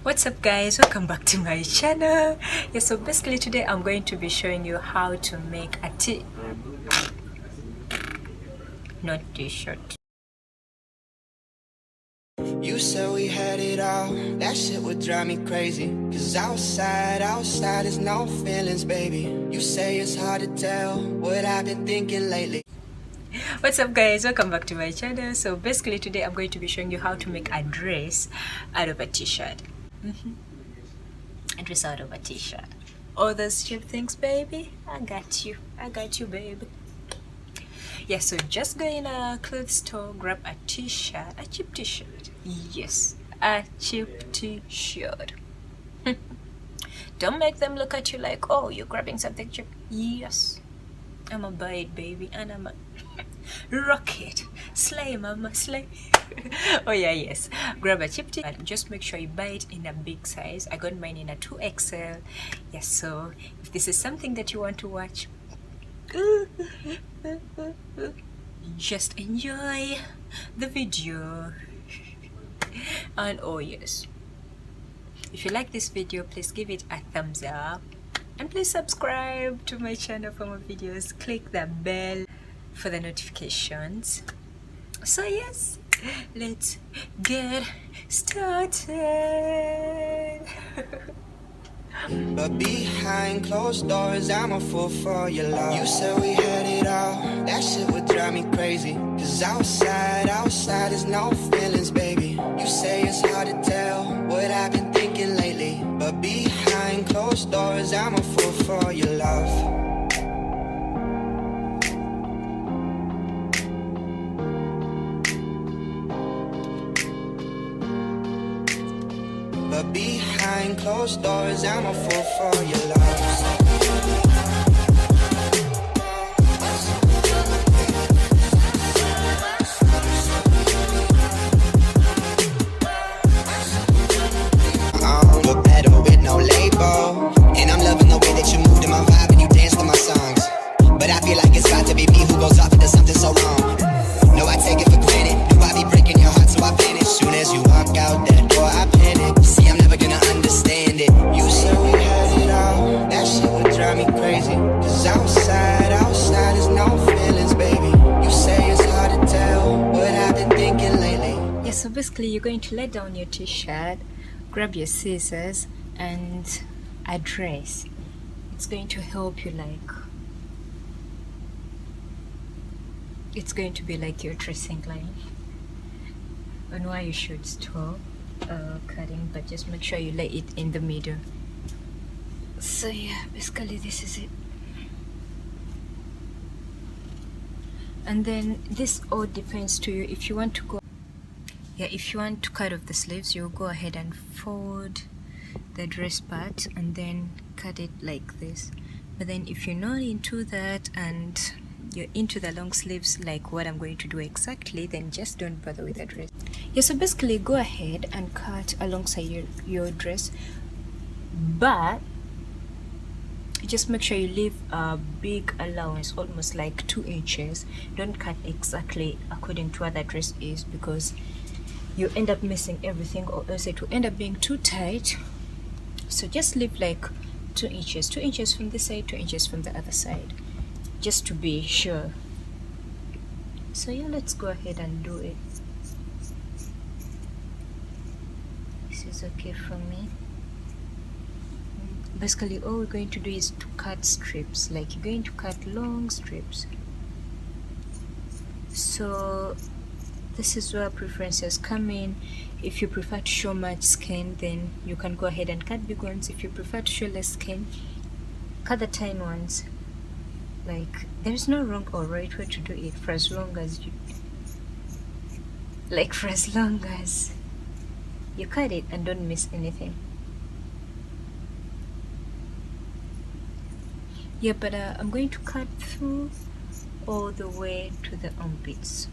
What's up guys, welcome back to my channel. Yeah, so basically today I'm going to be showing you how to make a t-shirt. You said we had it all, that shit would drive me crazy. Cause outside is no feelings, baby. You say it's hard to tell what I've been thinking lately. What's up guys, welcome back to my channel. So basically today I'm going to be showing you how to make a dress out of a t-shirt. A dress out of a t-shirt. All those cheap things, baby, I got you baby. Yeah, so just go in a clothes store, grab a t-shirt, a cheap t-shirt. Yes, a cheap t-shirt. Don't make them look at you like, oh, you're grabbing something cheap. Yes, I'ma buy it, baby, and I'ma rock it. Slay, mama, slay. Oh yeah, yes, grab a cheap t-shirt. Just make sure you buy it in a big size. I got mine in a 2XL. Yes, so if this is something that you want to watch, just enjoy the video. And oh yes, if you like this video, please give it a thumbs up and please subscribe to my channel for more videos. Click the bell for the notifications. So yes, let's get started. But behind closed doors, I'm a fool for your love. You said we had it all, that shit would drive me crazy. Cause outside is no feelings, baby. You say it's hard to tell what I've been thinking lately. But behind closed doors, I'm a fool for your love. But behind closed doors, I'm a fool for your love. Look better with no label. And I'm loving the way that you move to my vibe and you dance to my songs. But I feel like it's got to be me who goes off into something so wrong. No, I take it for granted. No, I be breaking your heart, so I vanish. Soon as you walk out that door, I panic. See, I'm never gonna understand it. You said we had it all, that shit would drive me crazy. Cause outside is no feelings, baby. You say it's hard to tell what I've been thinking lately. Yeah, so basically you're going to lay down your t-shirt, grab your scissors and a dress. It's going to help you, like, it's going to be like your dressing line on why you should stop cutting, but just make sure you lay it in the middle. So yeah, basically this is it. And then this all depends to you. If you want to go, yeah, if you want to cut off the sleeves, you'll go ahead and fold the dress part and then cut it like this. But then if you're not into that and you're into the long sleeves like what I'm going to do exactly, then just don't bother with the dress. Yeah, so basically go ahead and cut alongside your dress, but just make sure you leave a big allowance, almost like 2 inches. Don't cut exactly according to what the dress is, because you end up missing everything, or else it will end up being too tight. So just leave like 2 inches from this side, 2 inches from the other side, just to be sure. So yeah, let's go ahead and do it. This is okay for me. Basically all we're going to do is to cut strips, like you're going to cut long strips. So this is where preferences come in. If you prefer to show much skin, then you can go ahead and cut big ones. If you prefer to show less skin, cut the tiny ones. Like, there's no wrong or right way to do it, for as long as you cut it and don't miss anything. Yeah, but I'm going to cut through all the way to the armpits.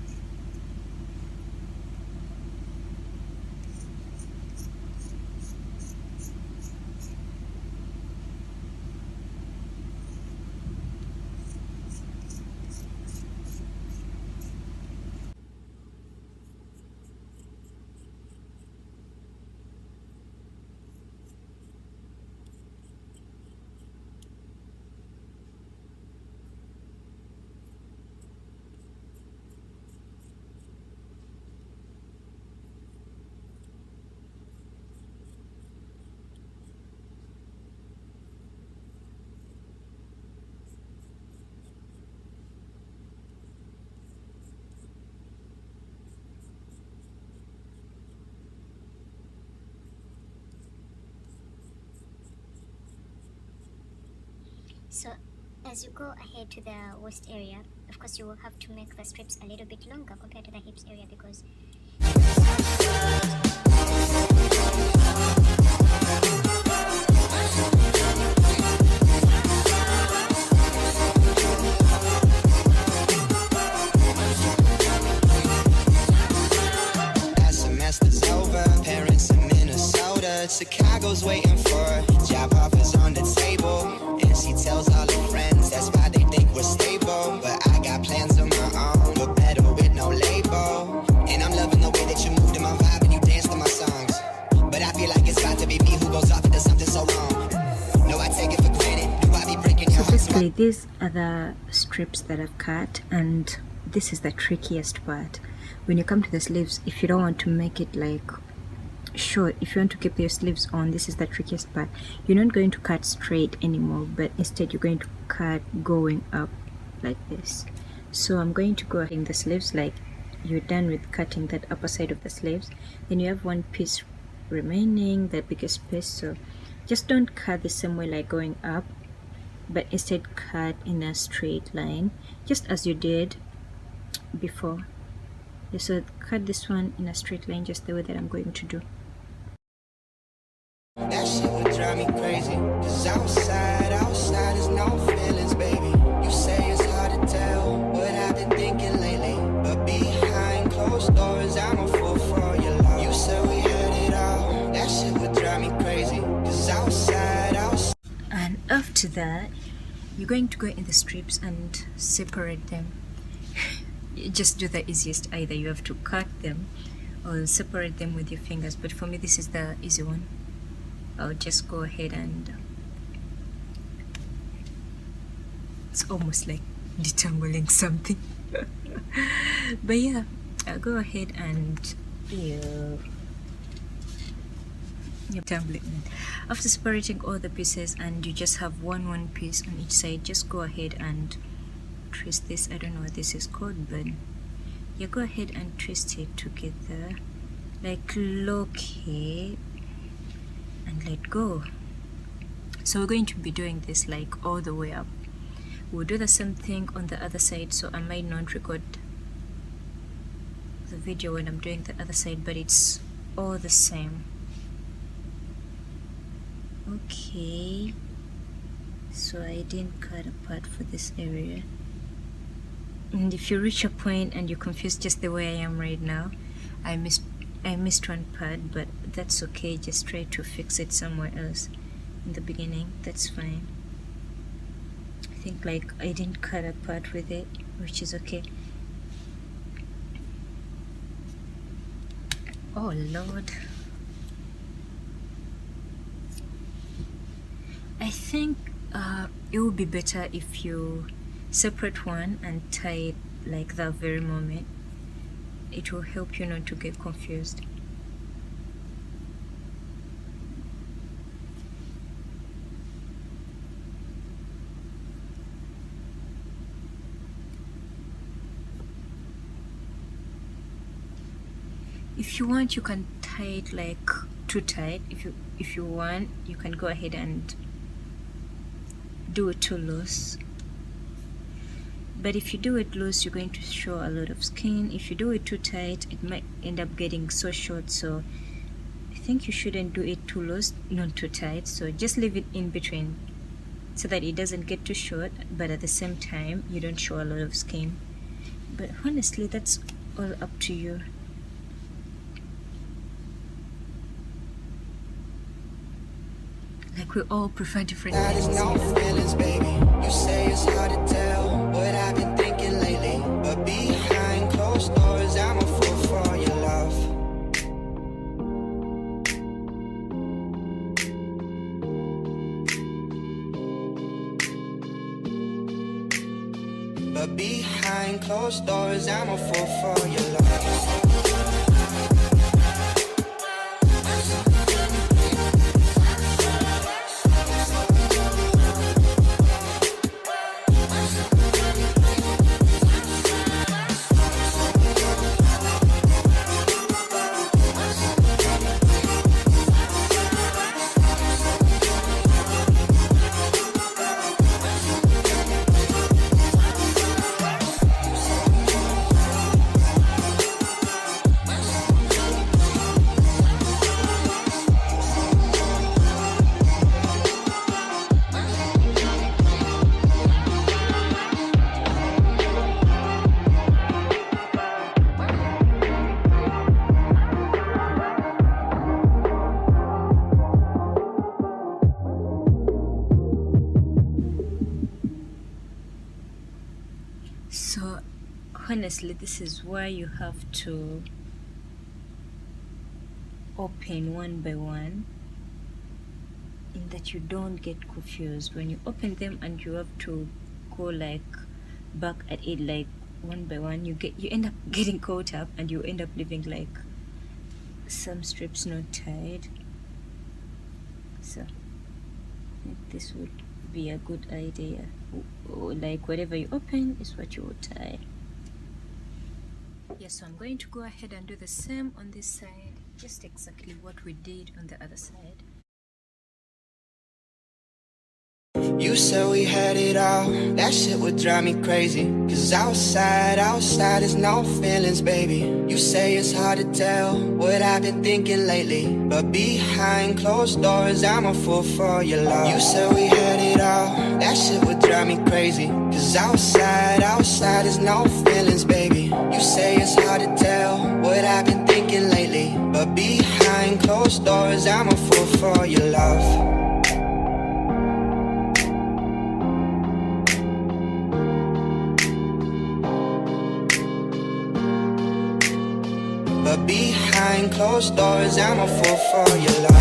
So as you go ahead to the waist area, of course you will have to make the strips a little bit longer compared to the hips area, because That semester's over. Parents in Minnesota. Chicago's waiting for her. Job offers on the table. And she tells all her friends that's why they think we're stable. But I got plans of my own. But better with no label. And I'm loving the way that you move to my vibe and you dance to my songs. But I feel like it's got to be me who goes off into something so wrong. No, I take it for granted. Do I be breaking your So heart? basically these are the strips that I've cut, and this is the trickiest part. When you come to the sleeves, if you don't want to make it like short, if you want to keep your sleeves on, this is the trickiest part. You're not going to cut straight anymore, but instead you're going to cut going up like this. So I'm going to go ahead in the sleeves, like you're done with cutting that upper side of the sleeves, then you have one piece remaining, the biggest piece. So just don't cut the same way like going up, but instead cut in a straight line, just as you did before. So cut this one in a straight line, just the way that I'm going to do. That shit would drive me crazy. Cause outside is no feelings, baby. You say it's hard to tell what I've been thinking lately. But behind closed doors, I'm a fool for your love. You said we had it all. That shit would drive me crazy. Cause outside. And after that, you're going to go in the strips and separate them. You just do the easiest. Either you have to cut them or separate them with your fingers, but for me this is the easy one. I'll just go ahead and it's almost like detangling something. But yeah, I'll go ahead and detangling. After separating all the pieces and you just have one piece on each side, just go ahead and twist this. I don't know what this is called, but you go ahead and twist it together, like lock it and let go. So we're going to be doing this like all the way up. We'll do the same thing on the other side, so I might not record the video when I'm doing the other side, but it's all the same. Okay, so I didn't cut a part for this area. And if you reach a point and you're confused just the way I am right now, I missed one part, but that's okay. Just try to fix it somewhere else in the beginning. That's fine. I think like I didn't cut a part with it, which is okay. Oh Lord. I think it would be better if you separate one and tie it like that very moment. It will help you not to get confused. If you want, you can tie it like too tight. If you want, you can go ahead and do it too loose. But if you do it loose, you're going to show a lot of skin. If you do it too tight, it might end up getting so short. So I think you shouldn't do it too loose, not too tight. So just leave it in between so that it doesn't get too short, but at the same time you don't show a lot of skin. But honestly, that's all up to you. Like we all prefer different That is things. no feelings, baby. You say it's hard to tell what I've been thinking lately. But behind closed doors, I'm a fool for your love. But behind closed doors, I'm a fool for your love. honestly, this is why you have to open one by one, in that you don't get confused when you open them, and you have to go like back at it like one by one. You end up getting caught up, and you end up leaving like some strips not tied. So this would be a good idea. Like whatever you open is what you will tie. Yes, so I'm going to go ahead and do the same on this side, just exactly what we did on the other side. You said we had it all, that shit would drive me crazy. Cause outside is no feelings, baby. You say it's hard to tell what I've been thinking lately, but behind closed doors, I'm a fool for your love. You said we had it all, that shit would drive me crazy. Cause outside is no feelings, baby. You say it's hard to tell what I've been thinking lately, but behind closed doors, I'm a fool for your love. But behind closed doors, I'm a fool for your love.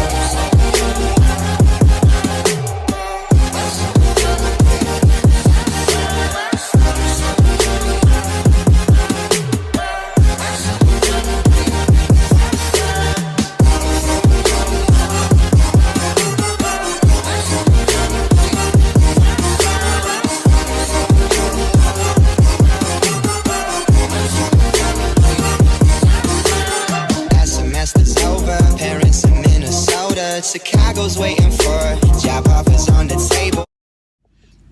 Chicago's waiting for job offers on the table.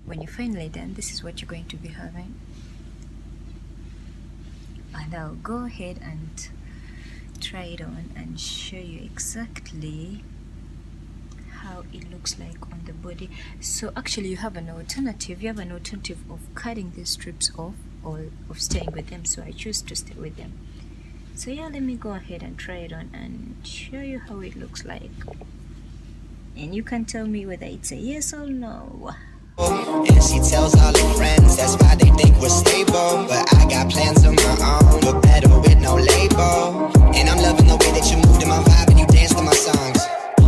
When you're finally done, this is what you're going to be having. And I'll go ahead and try it on and show you exactly how it looks like on the body. So actually you have an alternative. You have an alternative of cutting these strips off or of staying with them. So I choose to stay with them. So yeah, let me go ahead and try it on and show you how it looks like. And you can tell me whether it's a yes or no. And she tells all her friends, that's why they think we're stable. But I got plans of my own, look better with no label. And I'm loving the way that you move to my vibe and you dance to my songs.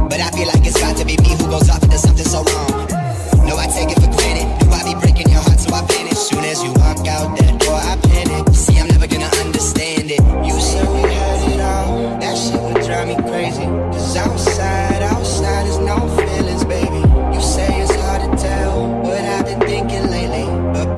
But I feel like it's got to be me who goes off into something so wrong. No, I take it for granted. Do I be breaking your heart so I vanish? Soon as you walk out that door, I panic. See, I'm never gonna understand it. You said we had it all, that shit would drive me crazy. Cause outside is no feelings, baby. You say it's hard to tell what I've been thinking lately.